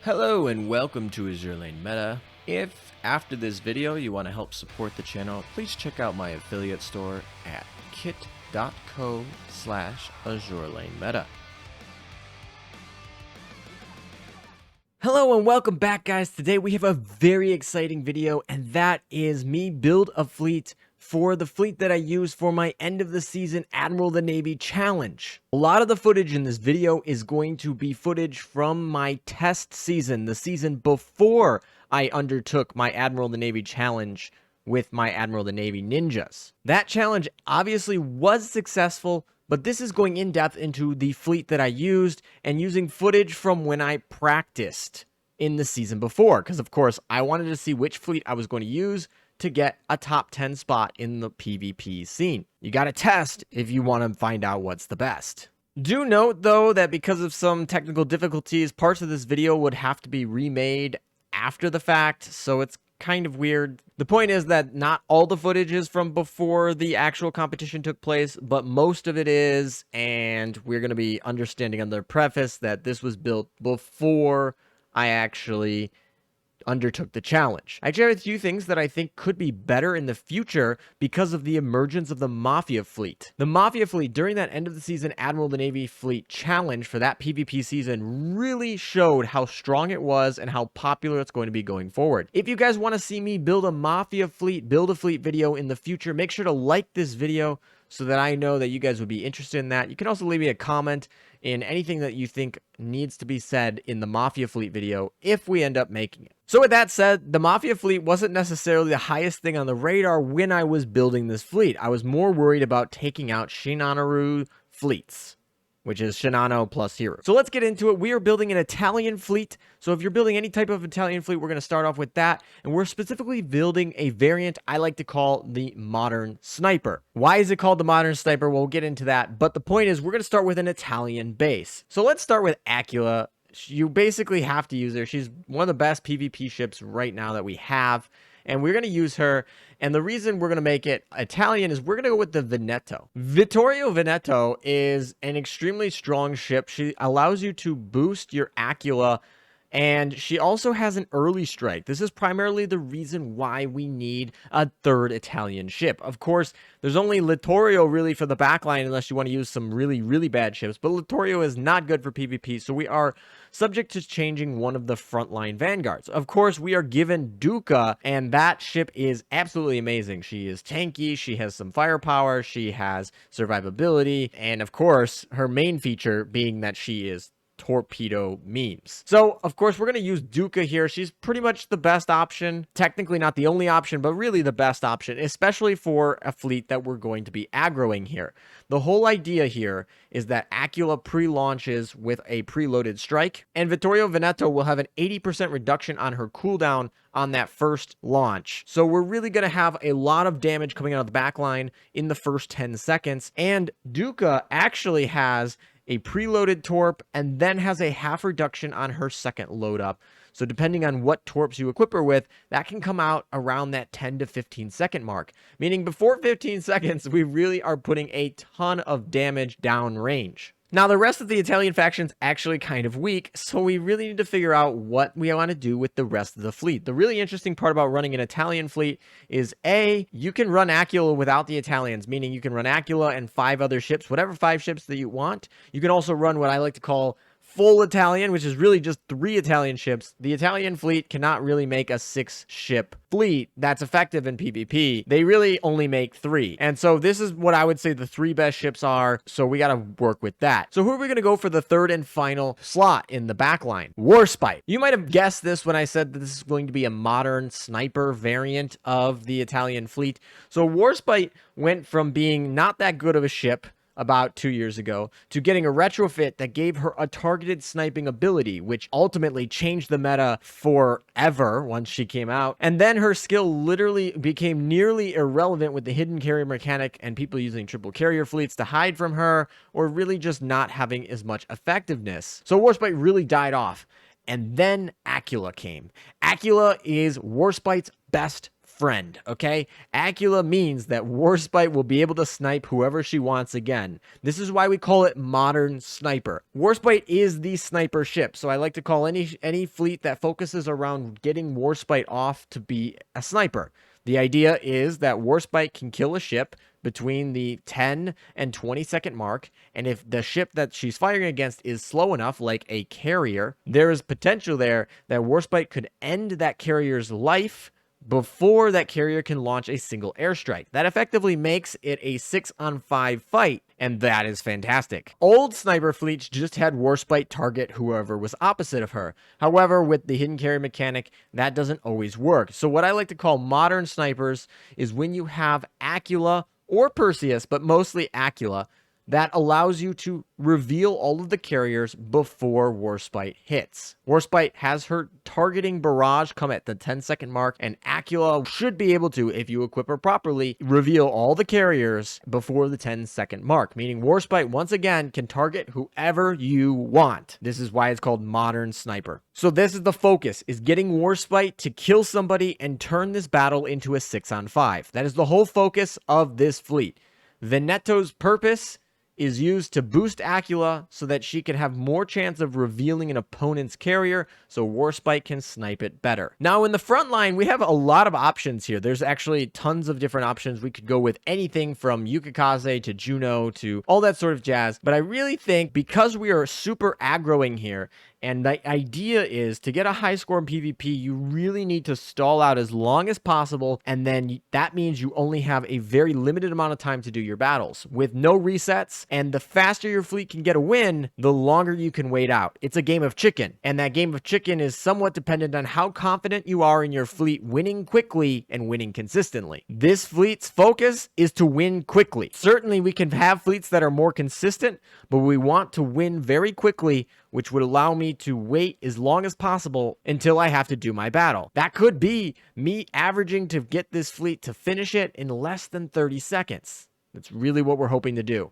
Hello and welcome to Azur Lane Meta. If after this video you want to help support the channel, please check out my affiliate store at kit.co/AzurLaneMeta. Hello and welcome back, guys. Today we have a very exciting video, and that is me build a fleet for the fleet that I use for my end of the season Admiral of the Navy challenge. A lot of the footage in this video is going to be footage from my test season, the season before I undertook my Admiral of the Navy challenge with my Admiral of the Navy ninjas. That challenge obviously was successful, but this is going in depth into the fleet that I used and using footage from when I practiced in the season before, because of course I wanted to see which fleet I was going to use to get a top 10 spot in the PvP scene. You gotta test if you want to find out what's the best. Do note though that because of some technical difficulties, parts of this video would have to be remade after the fact, so it's kind of weird. The point is that not all the footage is from before the actual competition took place, but most of it is, and we're going to be understanding on the preface that this was built before I actually undertook the challenge. I actually have a few things that I think could be better in the future because of the emergence of the Mafia fleet. The Mafia fleet during that end of the season Admiral of the Navy fleet challenge for that PvP season really showed how strong it was and how popular it's going to be going forward. If you guys want to see me build a Mafia fleet, build a fleet video in the future, make sure to like this video so that I know that you guys would be interested in that. You can also leave me a comment in anything that you think needs to be said in the Mafia fleet video if we end up making it. So with that said, the Mafia fleet wasn't necessarily the highest thing on the radar when I was building this fleet. I was more worried about taking out Shinanoru fleets, which is Shinano plus Hero. So let's get into it. We are building an Italian fleet. So if you're building any type of Italian fleet, we're going to start off with that. And we're specifically building a variant I like to call the Modern Sniper. Why is it called the Modern Sniper? We'll get into that. But the point is we're going to start with an Italian base. So let's start with Aquila. You basically have to use her. She's one of the best PvP ships right now that we have. And we're going to use her. And the reason we're going to make it Italian is we're going to go with the Veneto. Vittorio Veneto is an extremely strong ship. She allows you to boost your Aquila, and she also has an early strike. This is primarily the reason why we need a third Italian ship. Of course, there's only Littorio really for the backline unless you want to use some really, really bad ships. But Littorio is not good for PvP, so we are subject to changing one of the frontline vanguards. Of course, we are given Duca, and that ship is absolutely amazing. She is tanky, she has some firepower, she has survivability, and of course, her main feature being that she is torpedo memes. So of course we're going to use Duca here. She's pretty much the best option, technically not the only option, but really the best option, especially for a fleet that we're going to be aggroing here. The whole idea here is that Aquila pre-launches with a preloaded strike, and Vittorio Veneto will have an 80% reduction on her cooldown on that first launch. So we're really going to have a lot of damage coming out of the backline in the first 10 seconds, and Duca actually has a preloaded torp and then has a half reduction on her second load up. So depending on what torps you equip her with, that can come out around that 10 to 15 second mark. Meaning before 15 seconds, we really are putting a ton of damage downrange. Now, the rest of the Italian faction's actually kind of weak, so we really need to figure out what we want to do with the rest of the fleet. The really interesting part about running an Italian fleet is, A, you can run Aquila without the Italians, meaning you can run Aquila and 5 other ships, whatever 5 ships that you want. You can also run what I like to call full Italian, which is really just 3 Italian ships. The Italian fleet cannot really make a 6-ship fleet that's effective in PvP. They really only make 3. And so this is what I would say the 3 best ships are. So we got to work with that. So who are we going to go for the third and final slot in the backline? Warspite. You might have guessed this when I said that this is going to be a modern sniper variant of the Italian fleet. So Warspite went from being not that good of a ship about 2 years ago to getting a retrofit that gave her a targeted sniping ability, which ultimately changed the meta forever once she came out. And then her skill literally became nearly irrelevant with the hidden carrier mechanic and people using triple carrier fleets to hide from her, or really just not having as much effectiveness. So Warspite really died off. And then Aquila came. Aquila is Warspite's best friend, okay? Acula means that Warspite will be able to snipe whoever she wants again. This is why we call it modern sniper. Warspite is the sniper ship, so I like to call any fleet that focuses around getting Warspite off to be a sniper. The idea is that Warspite can kill a ship between the 10 and 20-second mark, and if the ship that she's firing against is slow enough, like a carrier, there is potential there that Warspite could end that carrier's life before that carrier can launch a single airstrike. That effectively makes it a 6-on-5 fight, and that is fantastic. Old sniper fleets just had Warspite target whoever was opposite of her. However, with the hidden carry mechanic, that doesn't always work. So what I like to call modern snipers is when you have Acula or Perseus, but mostly Acula, that allows you to reveal all of the carriers before Warspite hits. Warspite has her targeting barrage come at the 10-second mark, and Acula should be able to, if you equip her properly, reveal all the carriers before the 10-second mark, meaning Warspite, once again, can target whoever you want. This is why it's called modern sniper. So this is the focus, is getting Warspite to kill somebody and turn this battle into a 6-on-5. That is the whole focus of this fleet. Veneto's purpose is used to boost Acula so that she can have more chance of revealing an opponent's carrier so Warspite can snipe it better. Now in the front line, we have a lot of options here. There's actually tons of different options. We could go with anything from Yukikaze to Juno to all that sort of jazz. But I really think because we are super aggroing here, and the idea is to get a high score in PvP, you really need to stall out as long as possible, and then that means you only have a very limited amount of time to do your battles with no resets, and the faster your fleet can get a win, the longer you can wait out. It's a game of chicken, and that game of chicken is somewhat dependent on how confident you are in your fleet winning quickly and winning consistently. This fleet's focus is to win quickly. Certainly we can have fleets that are more consistent, but we want to win very quickly, which would allow me to wait as long as possible until I have to do my battle. That could be me averaging to get this fleet to finish it in less than 30 seconds. That's really what we're hoping to do.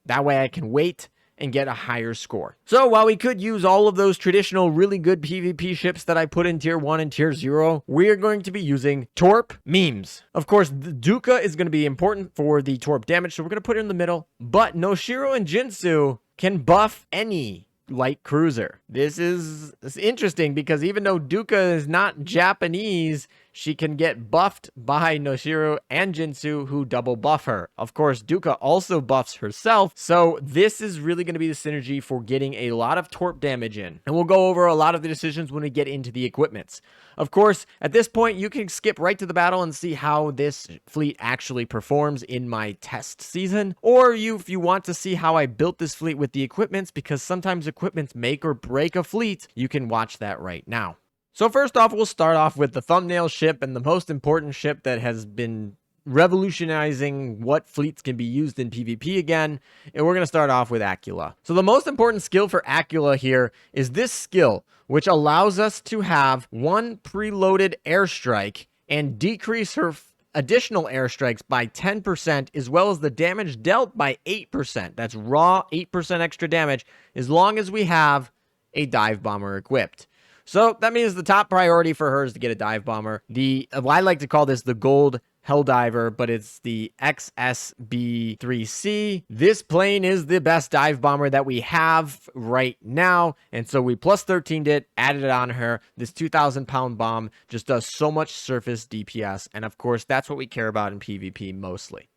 That way I can wait and get a higher score. So while we could use all of those traditional really good PvP ships that I put in tier 1 and tier 0, we're going to be using Torp memes. Of course, the Duca is going to be important for the Torp damage, so we're going to put it in the middle, but Noshiro and Jinsu can buff any light cruiser. This is interesting because even though Duca is not Japanese, she can get buffed by Noshiro and Jinsu, who double buff her. Of course, Duca also buffs herself, so this is really going to be the synergy for getting a lot of Torp damage in. And we'll go over a lot of the decisions when we get into the equipments. Of course, at this point, you can skip right to the battle and see how this fleet actually performs in my test season. Or if you want to see how I built this fleet with the equipments, because sometimes equipments make or break a fleet, you can watch that right now. So first off, we'll start off with the thumbnail ship and the most important ship that has been revolutionizing what fleets can be used in PvP again, and we're going to start off with Acula. So the most important skill for Acula here is this skill, which allows us to have one preloaded airstrike and decrease her additional airstrikes by 10%, as well as the damage dealt by 8%. That's raw 8% extra damage, as long as we have a dive bomber equipped. So that means the top priority for her is to get a dive bomber. I like to call this the gold Helldiver, but it's the XSB-3C. This plane is the best dive bomber that we have right now, and so we plus 13'd it, added it on her. This 2,000-pound bomb just does so much surface DPS, and of course, that's what we care about in PvP mostly.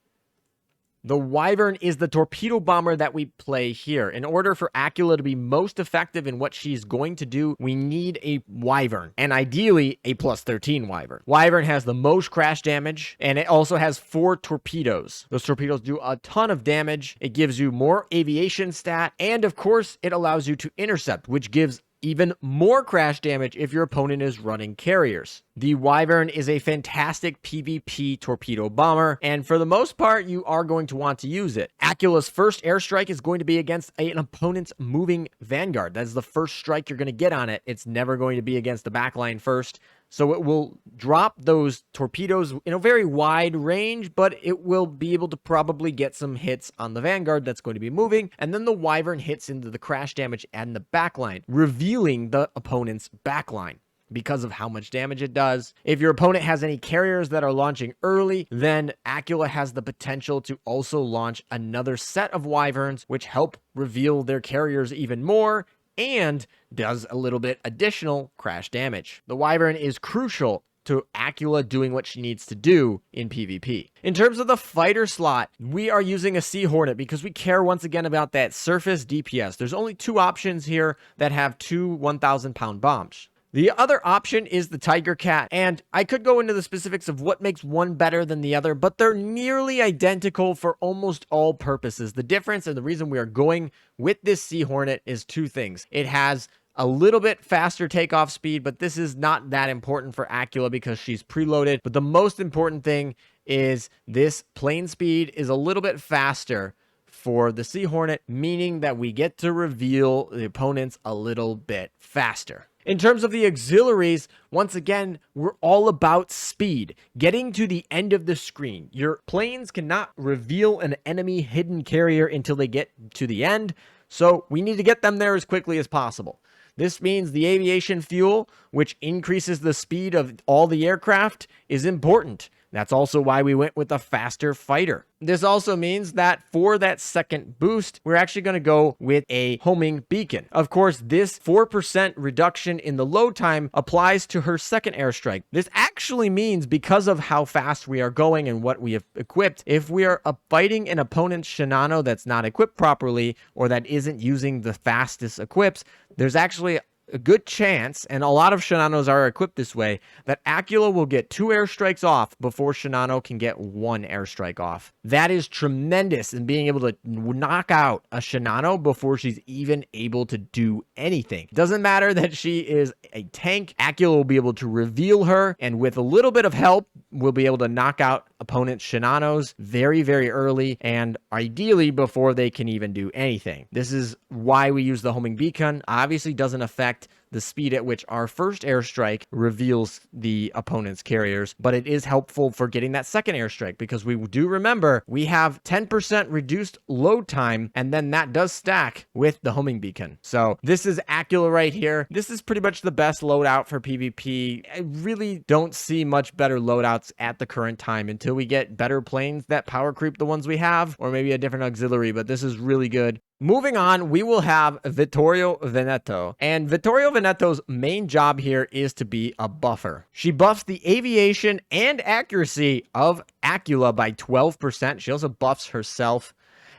The Wyvern is the torpedo bomber that we play here. In order for Acula to be most effective in what she's going to do, we need a Wyvern, and ideally a plus 13 Wyvern. Wyvern has the most crash damage, and it also has 4 torpedoes. Those torpedoes do a ton of damage. It gives you more aviation stat, and of course, it allows you to intercept, which gives even more crash damage if your opponent is running carriers. The Wyvern is a fantastic PvP torpedo bomber, and for the most part, you are going to want to use it. Acula's first airstrike is going to be against an opponent's moving vanguard. That is the first strike you're going to get on it. It's never going to be against the backline first. So it will drop those torpedoes in a very wide range, but it will be able to probably get some hits on the vanguard that's going to be moving. And then the Wyvern hits into the crash damage and the backline, revealing the opponent's backline. because of how much damage it does. If your opponent has any carriers that are launching early, then Acula has the potential to also launch another set of wyverns, which help reveal their carriers even more and does a little bit additional crash damage. The wyvern is crucial to Acula doing what she needs to do in PvP. In terms of the fighter slot, we are using a Sea Hornet because we care once again about that surface DPS. There's only 2 options here that have 2 1,000-pound bombs. The other option is the Tiger Cat, and I could go into the specifics of what makes one better than the other, but they're nearly identical for almost all purposes. The difference and the reason we are going with this Sea Hornet is 2 things. It has a little bit faster takeoff speed, but this is not that important for Acula because she's preloaded. But the most important thing is this plane speed is a little bit faster for the Sea Hornet, meaning that we get to reveal the opponents a little bit faster. In terms of the auxiliaries, once again, we're all about speed. Getting to the end of the screen. Your planes cannot reveal an enemy hidden carrier until they get to the end, so we need to get them there as quickly as possible. This means the aviation fuel, which increases the speed of all the aircraft, is important. That's also why we went with a faster fighter. This also means that for that second boost, we're actually going to go with a homing beacon. Of course, this 4% reduction in the load time applies to her second airstrike. This actually means because of how fast we are going and what we have equipped, if we are fighting an opponent's Shinano that's not equipped properly or that isn't using the fastest equips, there's actually a good chance, and a lot of Shinanos are equipped this way, that Acula will get 2 airstrikes off before Shinano can get 1 airstrike off. That is tremendous in being able to knock out a Shinano before she's even able to do anything. It doesn't matter that she is a tank, Acula will be able to reveal her, and with a little bit of help, we'll be able to knock out opponent Shinanos very, very early, and ideally before they can even do anything. This is why we use the homing beacon. Obviously doesn't affect the speed at which our first airstrike reveals the opponent's carriers, but it is helpful for getting that second airstrike because we do remember we have 10% reduced load time, and then that does stack with the homing beacon. So this is Acula right here. This is pretty much the best loadout for PvP. I really don't see much better loadouts at the current time until we get better planes that power creep the ones we have, or maybe a different auxiliary, but this is really good. Moving on, we will have Vittorio Veneto. And Vittorio Veneto's main job here is to be a buffer. She buffs the aviation and accuracy of Acula by 12%. She also buffs herself.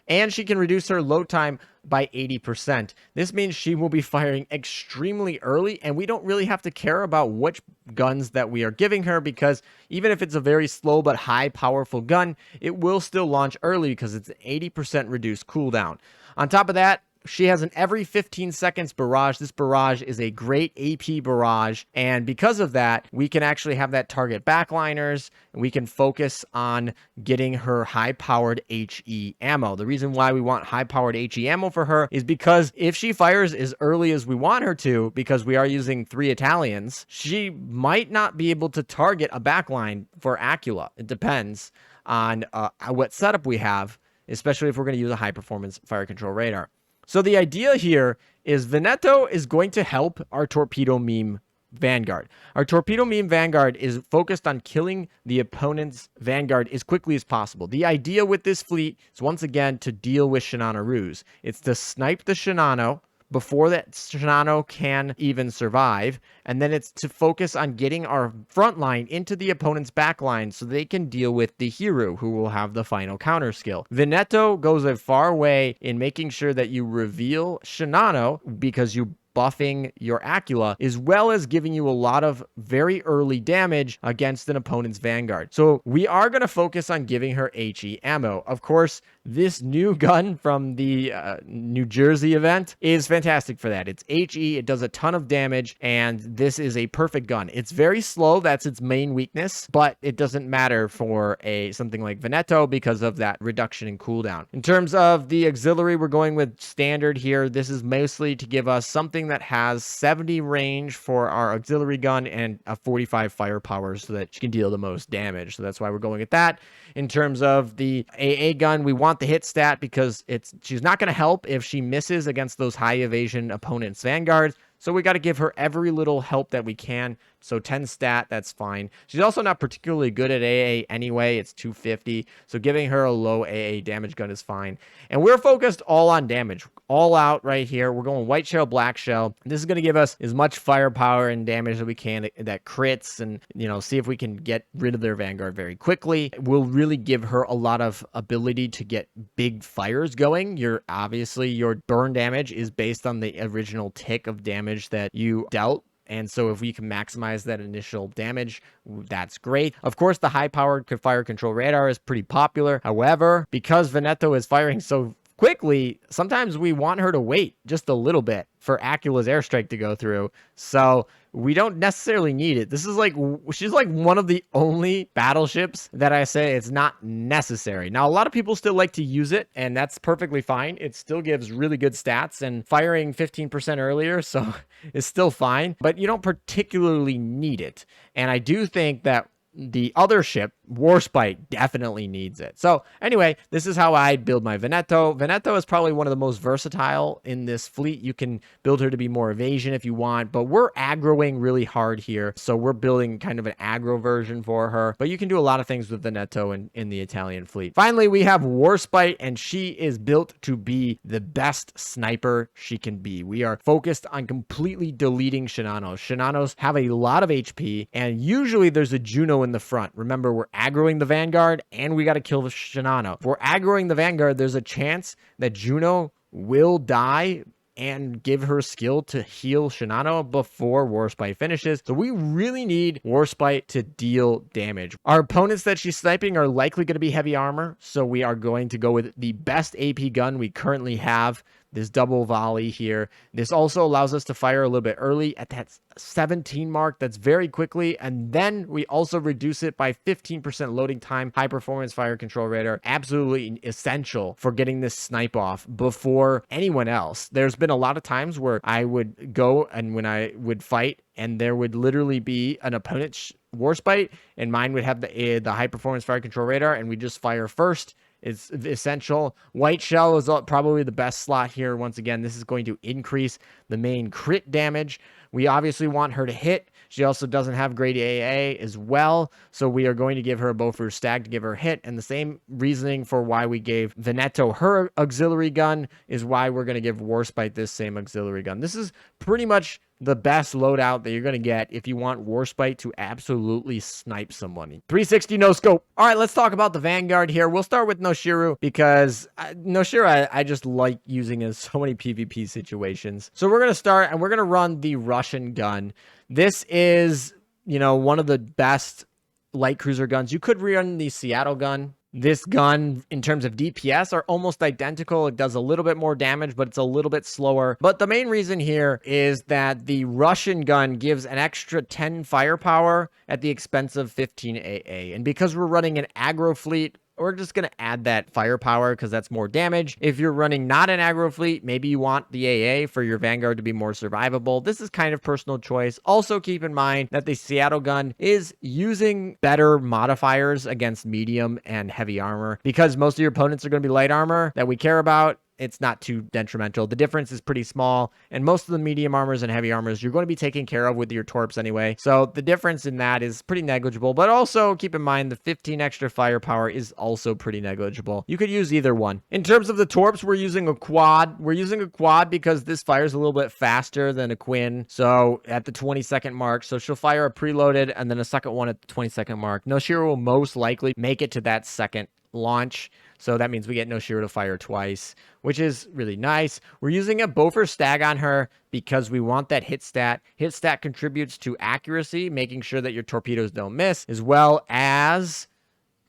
And she can reduce her load time by 80%. This means she will be firing extremely early, and we don't really have to care about which guns that we are giving her, because even if it's a very slow but high powerful gun, it will still launch early because it's an 80% reduced cooldown. On top of that, she has an every 15 seconds barrage. This barrage is a great AP barrage, and because of that, we can actually have that target backliners, and we can focus on getting her high-powered HE ammo. The reason why we want high-powered HE ammo for her is because if she fires as early as we want her to, because we are using 3 Italians, she might not be able to target a backline for Acula. It depends on what setup we have, especially if we're going to use a high-performance fire control radar. So the idea here is Veneto is going to help our Torpedo Meme Vanguard. Our Torpedo Meme Vanguard is focused on killing the opponent's Vanguard as quickly as possible. The idea with this fleet is, once again, to deal with Shinano Ruse. It's to snipe the Shinano before that Shinano can even survive, and then it's to focus on getting our front line into the opponent's back line so they can deal with the hero who will have the final counter skill. Veneto goes a far way in making sure that you reveal Shinano because you buffing your Acula, as well as giving you a lot of very early damage against an opponent's Vanguard. So we are going to focus on giving her HE ammo. Of course, this new gun from the New Jersey event is fantastic for that. It's HE, it does a ton of damage, and this is a perfect gun. It's very slow, that's its main weakness, but it doesn't matter for something like Veneto because of that reduction in cooldown. In terms of the auxiliary, we're going with standard here. This is mostly to give us something that has 70 range for our auxiliary gun and a 45 firepower so that she can deal the most damage. So that's why we're going with that. In terms of the AA gun, we want the hit stat because she's not going to help if she misses against those high evasion opponents' Vanguards. So we got to give her every little help that we can. So 10 stat, that's fine. She's also not particularly good at AA anyway. It's 250. So giving her a low AA damage gun is fine. And we're focused all on damage. All out right here. We're going white shell, black shell. This is going to give us as much firepower and damage that we can that crits and, see if we can get rid of their Vanguard very quickly. We'll really give her a lot of ability to get big fires going. Obviously, your burn damage is based on the original tick of damage that you dealt. And so if we can maximize that initial damage, that's great. Of course, the high-powered fire control radar is pretty popular. However, because Veneto is firing so quickly, sometimes we want her to wait just a little bit for Acula's airstrike to go through. So we don't necessarily need it. She's like one of the only battleships that I say it's not necessary. Now, a lot of people still like to use it, and that's perfectly fine. It still gives really good stats, and firing 15% earlier, so it's still fine, but you don't particularly need it. And I do think that the other ship, Warspite, definitely needs it. So anyway, this is how I build my Veneto. Veneto is probably one of the most versatile in this fleet. You can build her to be more evasion if you want, but we're aggroing really hard here. So we're building kind of an aggro version for her, but you can do a lot of things with Veneto in the Italian fleet. Finally, we have Warspite, and she is built to be the best sniper she can be. We are focused on completely deleting Shinanos. Shinanos have a lot of HP, and usually there's a Juno in the front. Remember, we're aggroing the Vanguard, and we got to kill the Shinano. If we're aggroing the Vanguard, there's a chance that Juno will die and give her skill to heal Shinano before Warspite finishes. So we really need Warspite to deal damage. Our opponents that she's sniping are likely going to be heavy armor, so we are going to go with the best AP gun we currently have, this double volley here. This also allows us to fire a little bit early at that 17 mark. That's very quickly. And then we also reduce it by 15% loading time. High performance fire control radar, absolutely essential for getting this snipe off before anyone else. There's been a lot of times where I would go and when I would fight and there would literally be an opponent's Warspite and mine would have the high performance fire control radar, and we just fire first. It's essential. White shell is probably the best slot here. Once again, this is going to increase the main crit damage. We obviously want her to hit. She also doesn't have great AA as well, so we are going to give her a Bofur Stag to give her a hit. And the same reasoning for why we gave Veneto her auxiliary gun is why we're going to give Warspite this same auxiliary gun. This is pretty much the best loadout that you're going to get if you want Warspite to absolutely snipe someone. 360 no scope. All right, let's talk about the Vanguard here. We'll start with Noshiru because Noshiru I just like using in so many PvP situations. So we're going to start and we're going to run the Russian gun. This is, one of the best light cruiser guns. You could run the Seattle gun. This gun, in terms of DPS, are almost identical. It does a little bit more damage, but it's a little bit slower. But the main reason here is that the Russian gun gives an extra 10 firepower at the expense of 15 AA. And because we're running an aggro fleet, we're just going to add that firepower because that's more damage. If you're running not an aggro fleet, maybe you want the AA for your Vanguard to be more survivable. This is kind of personal choice. Also keep in mind that the Seattle gun is using better modifiers against medium and heavy armor because most of your opponents are going to be light armor that we care about. It's not too detrimental. The difference is pretty small, and most of the medium armors and heavy armors you're going to be taken care of with your torps anyway. So the difference in that is pretty negligible, but also keep in mind the 15 extra firepower is also pretty negligible. You could use either one. In terms of the torps, we're using a quad. We're using a quad because this fires a little bit faster than a Quinn. So at the 20-second mark, so she'll fire a preloaded and then a second one at the 20-second mark. Noshiro will most likely make it to that second launch. So that means we get Noshiro to fire twice, which is really nice. We're using a Bofur Stag on her because we want that hit stat. Hit stat contributes to accuracy, making sure that your torpedoes don't miss, as well as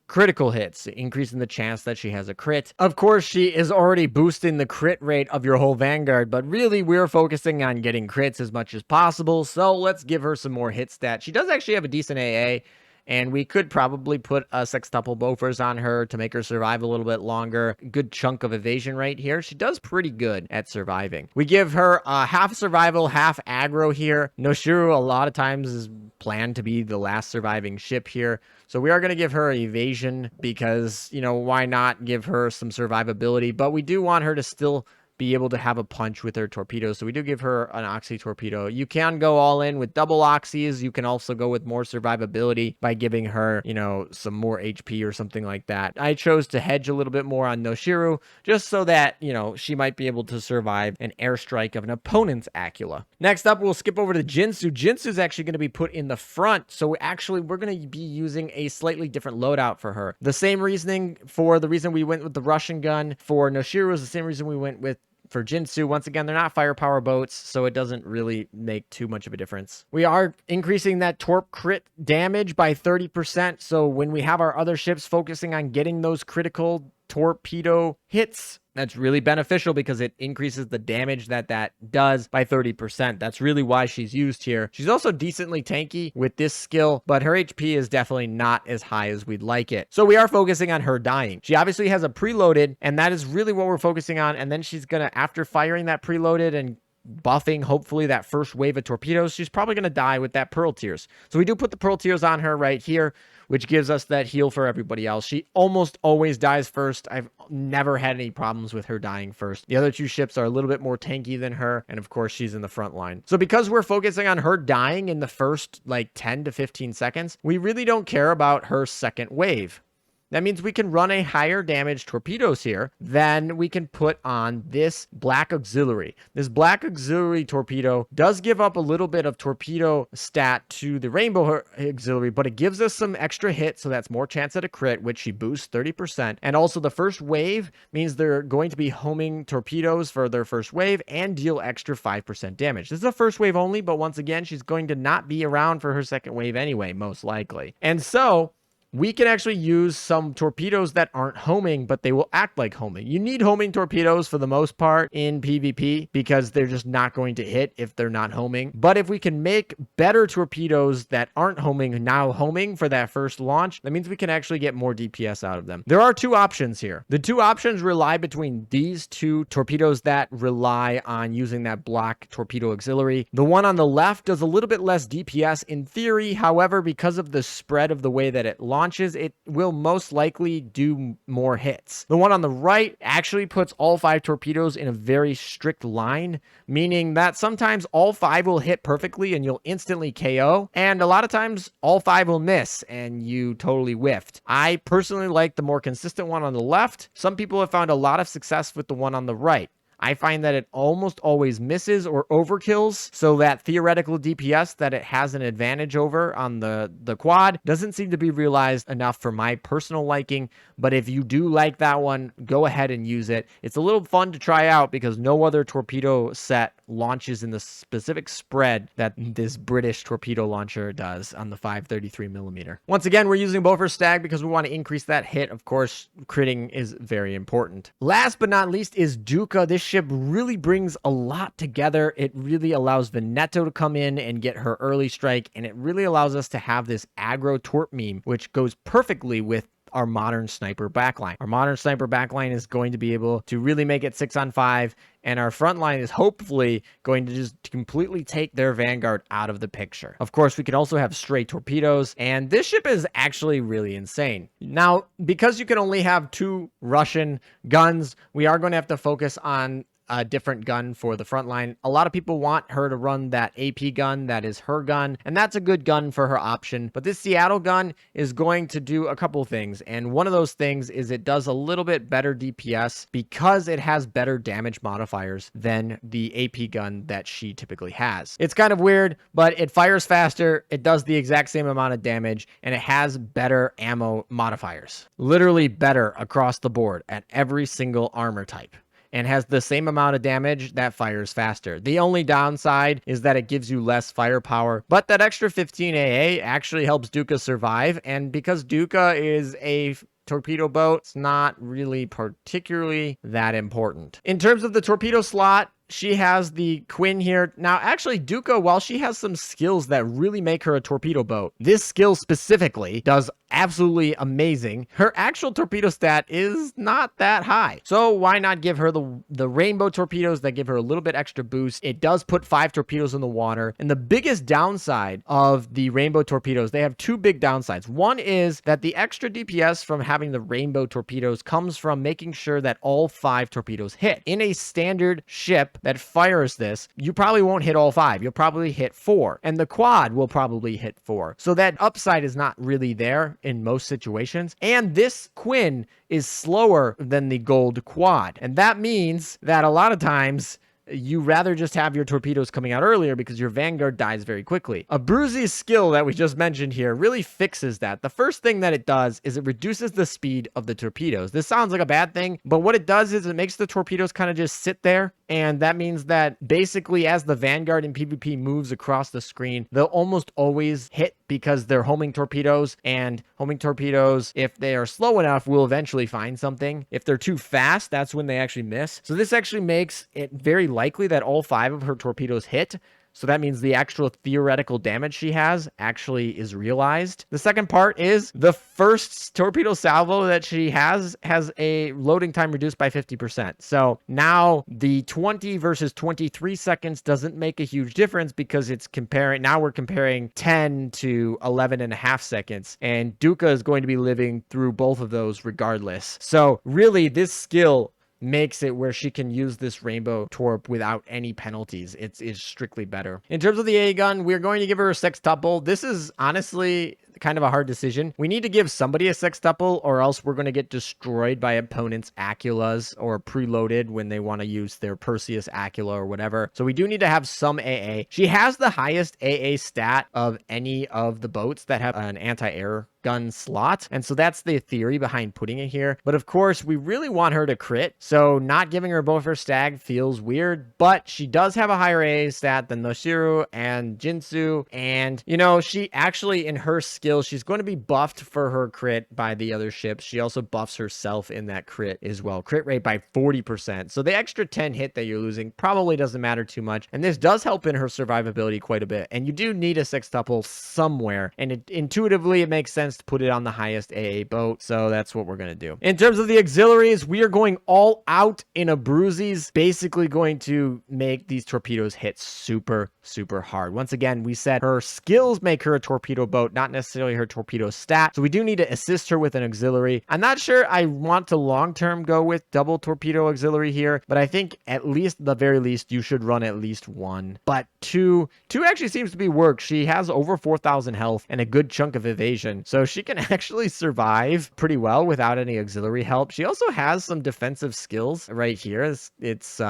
critical hits, increasing the chance that she has a crit. Of course, she is already boosting the crit rate of your whole Vanguard, but really we're focusing on getting crits as much as possible. So let's give her some more hit stat. She does actually have a decent AA. And we could probably put a sextuple Bofurs on her to make her survive a little bit longer. Good chunk of evasion right here. She does pretty good at surviving. We give her half survival, half aggro here. Noshiru a lot of times is planned to be the last surviving ship here. So we are going to give her evasion because, why not give her some survivability? But we do want her to still be able to have a punch with her torpedoes. So we do give her an oxy torpedo. You can go all in with double oxys. You can also go with more survivability by giving her, you know, some more HP or something like that. I chose to hedge a little bit more on Noshiru just so that, you know, she might be able to survive an airstrike of an opponent's Acula. Next up, we'll skip over to Jinsu. Jinsu is actually going to be put in the front. So actually, we're going to be using a slightly different loadout for her. The same reasoning for the reason we went with the Russian gun for Noshiru is the same reason we went with for Jinsu. Once again, they're not firepower boats, so it doesn't really make too much of a difference. We are increasing that torp crit damage by 30%, so when we have our other ships focusing on getting those critical torpedo hits, that's really beneficial because it increases the damage that does by 30%. That's really why she's used here. She's also decently tanky with this skill, but her HP is definitely not as high as we'd like it. So we are focusing on her dying. She obviously has a preloaded, and that is really what we're focusing on. And then she's gonna, after firing that preloaded and buffing hopefully that first wave of torpedoes, she's probably going to die with that pearl tears. So we do put the pearl tears on her right here, which gives us that heal for everybody else. She almost always dies first. I've never had any problems with her dying first. The other two ships are a little bit more tanky than her, and of course she's in the front line. So because we're focusing on her dying in the first like 10 to 15 seconds, we really don't care about her second wave. That means we can run a higher damage torpedoes here than we can put on this black auxiliary. This black auxiliary torpedo does give up a little bit of torpedo stat to the rainbow auxiliary, but it gives us some extra hit, so that's more chance at a crit, which she boosts 30%. And also the first wave means they're going to be homing torpedoes for their first wave and deal extra 5% damage. This is a first wave only, but once again, she's going to not be around for her second wave anyway, most likely. And so we can actually use some torpedoes that aren't homing, but they will act like homing. You need homing torpedoes for the most part in PvP because they're just not going to hit if they're not homing. But if we can make better torpedoes that aren't homing now homing for that first launch, that means we can actually get more DPS out of them. There are two options here. The two options rely between these two torpedoes that rely on using that black torpedo auxiliary. The one on the left does a little bit less DPS in theory. However, because of the spread of the way that it launches, it will most likely do more hits. The one on the right actually puts all 5 torpedoes in a very strict line, meaning that sometimes all 5 will hit perfectly and you'll instantly KO, and a lot of times all 5 will miss and you totally whiffed. I personally like the more consistent one on the left. Some people have found a lot of success with the one on the right. I find that it almost always misses or overkills, so that theoretical DPS that it has an advantage over on the quad doesn't seem to be realized enough for my personal liking. But if you do like that one, go ahead and use it. It's a little fun to try out because no other torpedo set launches in the specific spread that this British torpedo launcher does on the 533mm. Once again, we're using Beaufort Stag because we want to increase that hit. Of course, critting is very important. Last but not least is Duca. This ship really brings a lot together. It really allows Veneto to come in and get her early strike, and it really allows us to have this aggro torp meme, which goes perfectly with our modern sniper backline. Our modern sniper backline is going to be able to really make it 6-on-5, and our front line is hopefully going to just completely take their vanguard out of the picture. Of course, we can also have stray torpedoes, and this ship is actually really insane. Now, because you can only have 2 Russian guns, we are going to have to focus on a different gun for the front line. A lot of people want her to run that AP gun. That is her gun, and that's a good gun for her option. But this Seattle gun is going to do a couple things, and one of those things is it does a little bit better DPS because it has better damage modifiers than the AP gun that she typically has. It's kind of weird, but it fires faster, it does the exact same amount of damage, and it has better ammo modifiers. Literally better across the board at every single armor type, and has the same amount of damage that fires faster. The only downside is that it gives you less firepower, but that extra 15 AA actually helps Duca survive, and because Duca is a torpedo boat, it's not really particularly that important. In terms of the torpedo slot, she has the Quinn here. Now, actually, Duca, while she has some skills that really make her a torpedo boat, this skill specifically does absolutely amazing, her actual torpedo stat is not that high. So why not give her the rainbow torpedoes that give her a little bit extra boost? It does put 5 torpedoes in the water. And the biggest downside of the rainbow torpedoes, they have 2 big downsides. One is that the extra DPS from having the rainbow torpedoes comes from making sure that all 5 torpedoes hit. In a standard ship that fires this, you probably won't hit all 5. You'll probably hit 4. And the quad will probably hit 4. So that upside is not really there in most situations. And this Quinn is slower than the gold quad. And that means that a lot of times you rather just have your torpedoes coming out earlier because your Vanguard dies very quickly. Abruzzi's skill that we just mentioned here really fixes that. The first thing that it does is it reduces the speed of the torpedoes. This sounds like a bad thing, but what it does is it makes the torpedoes kind of just sit there. And that means that basically as the Vanguard in PvP moves across the screen, they'll almost always hit because they're homing torpedoes, and homing torpedoes, if they are slow enough, will eventually find something. If they're too fast, that's when they actually miss. So this actually makes it very likely that all 5 of her torpedoes hit. So that means the actual theoretical damage she has actually is realized. The second part is the first torpedo salvo that she has a loading time reduced by 50%. So now the 20 versus 23 seconds doesn't make a huge difference because it's comparing, now we're comparing 10 to 11 and a half seconds. And Duca is going to be living through both of those regardless. So really this skill makes it where she can use this rainbow torp without any penalties. It's strictly better. In terms of the A gun, we're going to give her a sextuple. This is honestly kind of a hard decision. We need to give somebody a sextuple or else we're going to get destroyed by opponents' Aculas or preloaded when they want to use their Perseus Acula or whatever. So we do need to have some AA. She has the highest AA stat of any of the boats that have an anti-air gun slot. And so that's the theory behind putting it here. But of course, we really want her to crit. So not giving her both her stag feels weird, but she does have a higher AA stat than Noshiru and Jinsu. And, you know, she actually in her skill, she's going to be buffed for her crit by the other ships. She also buffs herself in that crit as well. Crit rate by 40%. So the extra 10 hit that you're losing probably doesn't matter too much. And this does help in her survivability quite a bit. And you do need a sextuple somewhere. And intuitively, it makes sense to put it on the highest AA boat. So that's what we're going to do. In terms of the auxiliaries, we are going all out in Abruzzi's, basically going to make these torpedoes hit super, super hard. Once again, we said her skills make her a torpedo boat, not necessarily her torpedo stat. So we do need to assist her with an auxiliary. I'm not sure I want to long-term go with double torpedo auxiliary here, but I think at least, the very least, you should run at least 1. But 2 actually seems to be work. She has over 4,000 health and a good chunk of evasion. So she can actually survive pretty well without any auxiliary help. She also has some defensive skills right here.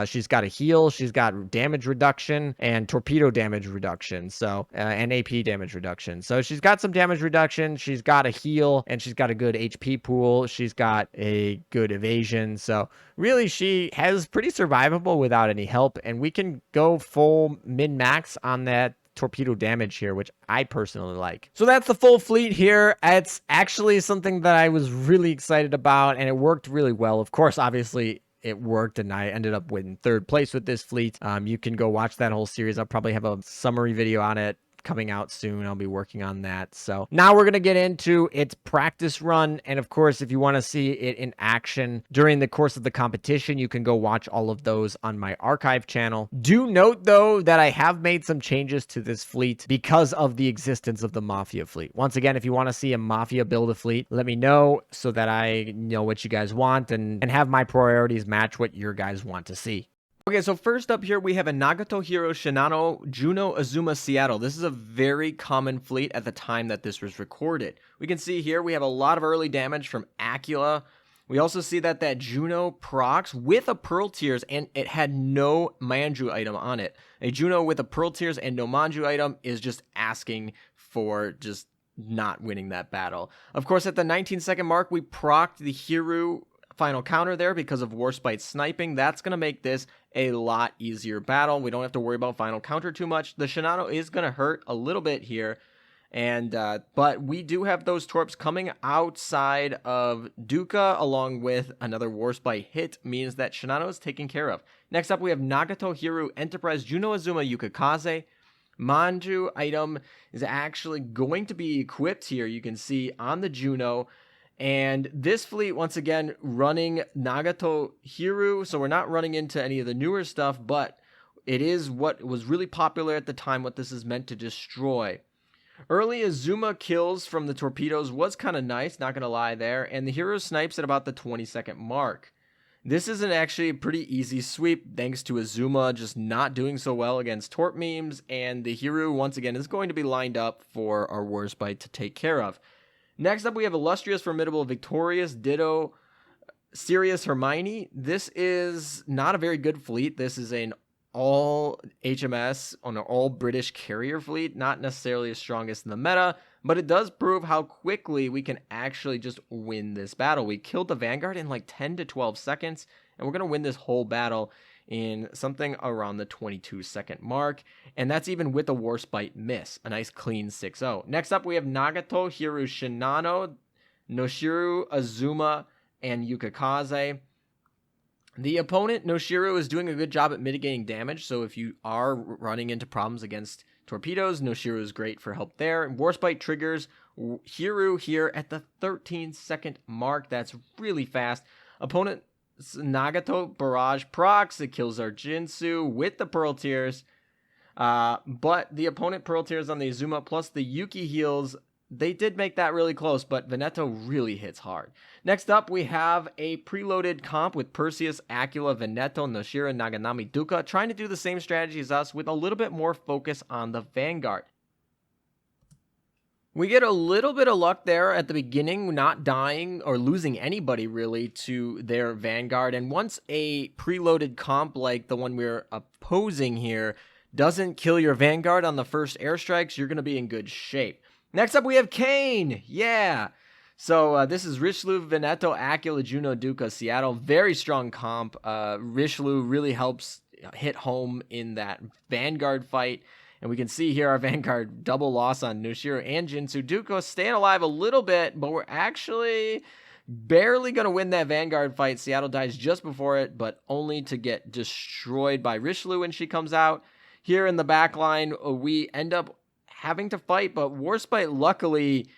She's got a heal, she's got damage reduction and torpedo damage reduction. So, and AP damage reduction. So she's got some damage reduction, she's got a heal, and she's got a good HP pool. She's got a good evasion. So really, she has pretty survivable without any help, and we can go full min-max on that torpedo damage here, which I personally like. So that's the full fleet here. It's actually something that I was really excited about, and it worked really well. Of course, obviously, it worked, and I ended up in 3rd place with this fleet. You can go watch that whole series. I'll probably have a summary video on it coming out soon. I'll be working on that. So now we're going to get into its practice run. And of course, if you want to see it in action during the course of the competition, you can go watch all of those on my archive channel. Do note though that I have made some changes to this fleet because of the existence of the Mafia fleet. Once again, if you want to see a Mafia build a fleet, let me know so that I know what you guys want and have my priorities match what your guys want to see. Okay, so first up here, we have a Nagato Hero Shinano Juno Azuma Seattle. This is a very common fleet at the time that this was recorded. We can see here we have a lot of early damage from Acula. We also see that Juno procs with a Pearl Tears, and it had no Manju item on it. A Juno with a Pearl Tears and no Manju item is just asking for just not winning that battle. Of course, at the 19-second mark, we procced the Hiru final counter there because of Warspite sniping. That's going to make this a lot easier battle. We don't have to worry about final counter too much. The Shinano is going to hurt a little bit here, and but we do have those torps coming outside of Duca along with another Warspite hit, means that Shinano is taken care of. Next up, we have Nagato Hiru Enterprise Juno Azuma Yukikaze. Manju item is actually going to be equipped here, you can see, on the Juno. And this fleet, once again, running Nagato Hiru, so we're not running into any of the newer stuff, but it is what was really popular at the time, what this is meant to destroy. Early Azuma kills from the torpedoes was kind of nice, not going to lie there, and the hero snipes at about the 20-second mark. This is actually a pretty easy sweep, thanks to Azuma just not doing so well against torp memes, and the hero, once again, is going to be lined up for our Warspite to take care of. Next up, we have Illustrious, Formidable, Victorious, Ditto, Sirius, Hermione. This is not a very good fleet. This is an all HMS on an all British carrier fleet, not necessarily the strongest in the meta, but it does prove how quickly we can actually just win this battle. We killed the Vanguard in like 10 to 12 seconds, and we're going to win this whole battle in something around the 22-second mark, and that's even with a Warspite miss, a nice clean 6-0. Next up, we have Nagato, Hiru, Shinano, Noshiru, Azuma, and Yukikaze. The opponent, Noshiru, is doing a good job at mitigating damage, so if you are running into problems against torpedoes, Noshiru is great for help there. And Warspite triggers Hiru here at the 13-second mark. That's really fast. Opponent Nagato barrage procs. It kills our Jinsu with the Pearl Tears. But the opponent Pearl Tears on the Azuma plus the Yuki heals, they did make that really close, but Veneto really hits hard. Next up, we have a preloaded comp with Perseus, Acula, Veneto, Noshira, Naganami, Duka, trying to do the same strategy as us with a little bit more focus on the Vanguard. We get a little bit of luck there at the beginning, not dying or losing anybody really to their Vanguard. And once a preloaded comp like the one we're opposing here doesn't kill your Vanguard on the first airstrikes, you're going to be in good shape. Next up, we have Kane. Yeah. So this is Richelieu, Veneto, Acula, Juno, Duca, Seattle. Very strong comp. Richelieu really helps hit home in that Vanguard fight. And we can see here our Vanguard double loss on Noshiro and Jinsu. Duco staying alive a little bit, but we're actually barely going to win that Vanguard fight. Seattle dies just before it, but only to get destroyed by Richelieu when she comes out. Here in the back line, we end up having to fight, but Warspite luckily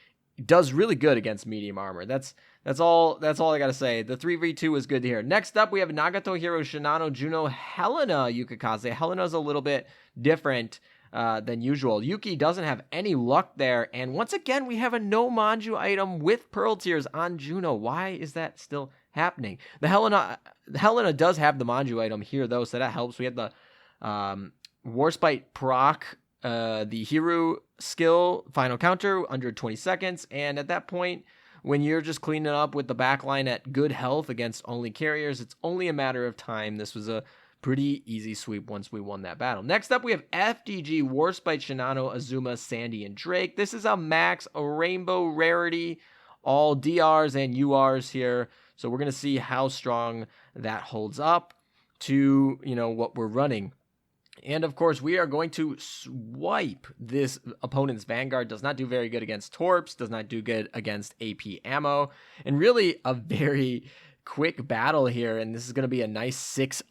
does really good against medium armor. That's all I gotta say. The 3v2 is good here. Next up, we have Nagato, Hiro, Shinano, Juno, Helena, Yukikaze. Helena's a little bit different than usual. Yuki doesn't have any luck there, and once again, we have a no Manju item with Pearl Tears on Juno. Why is that still happening? The Helena does have the Manju item here, though, so that helps. We have the Warspite proc, the Hero skill, final counter, under 20 seconds, and at that point, when you're just cleaning up with the backline at good health against only carriers, it's only a matter of time. This was a pretty easy sweep once we won that battle. Next up, we have FDG, Warspite, Shinano, Azuma, Sandy, and Drake. This is a max, a rainbow rarity, all DRs and URs here, so we're going to see how strong that holds up to, what we're running. And of course, we are going to swipe this opponent's Vanguard. Does not do very good against Torps, does not do good against AP ammo, and really a very quick battle here, and this is going to be a nice 6-0.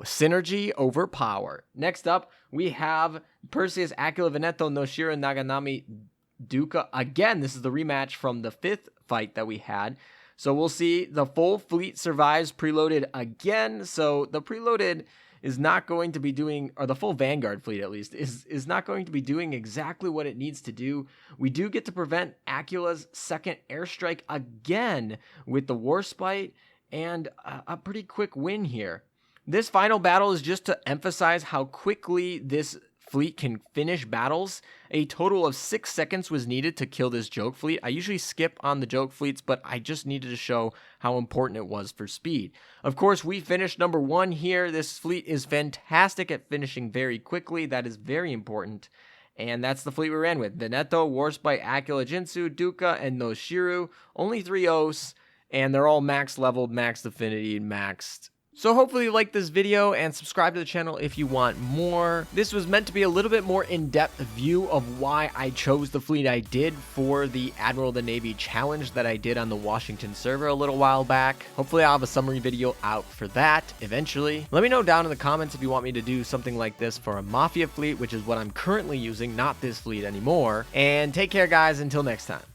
Synergy over power. Next up, we have Perseus, Acula, Veneto, Noshira, Naganami, Duca. Again, this is the rematch from the 5th fight that we had. So we'll see the full fleet survives preloaded again. So the preloaded is not going to be doing, or the full Vanguard fleet at least, is not going to be doing exactly what it needs to do. We do get to prevent Acula's second airstrike again with the Warspite, and a pretty quick win here. This final battle is just to emphasize how quickly this fleet can finish battles. A total of 6 seconds was needed to kill this joke fleet. I usually skip on the joke fleets, but I just needed to show how important it was for speed. Of course, we finished number 1 here. This fleet is fantastic at finishing very quickly. That is very important. And that's the fleet we ran with. Veneto, Warspite, Acula, Jinsu, Duca, and Noshiru. Only 3 O's, and they're all max leveled, maxed affinity, maxed So hopefully you liked this video and subscribe to the channel if you want more. This was meant to be a little bit more in-depth view of why I chose the fleet I did for the Admiral of the Navy challenge that I did on the Washington server a little while back. Hopefully I'll have a summary video out for that eventually. Let me know down in the comments if you want me to do something like this for a Mafia fleet, which is what I'm currently using, not this fleet anymore. And take care, guys, until next time.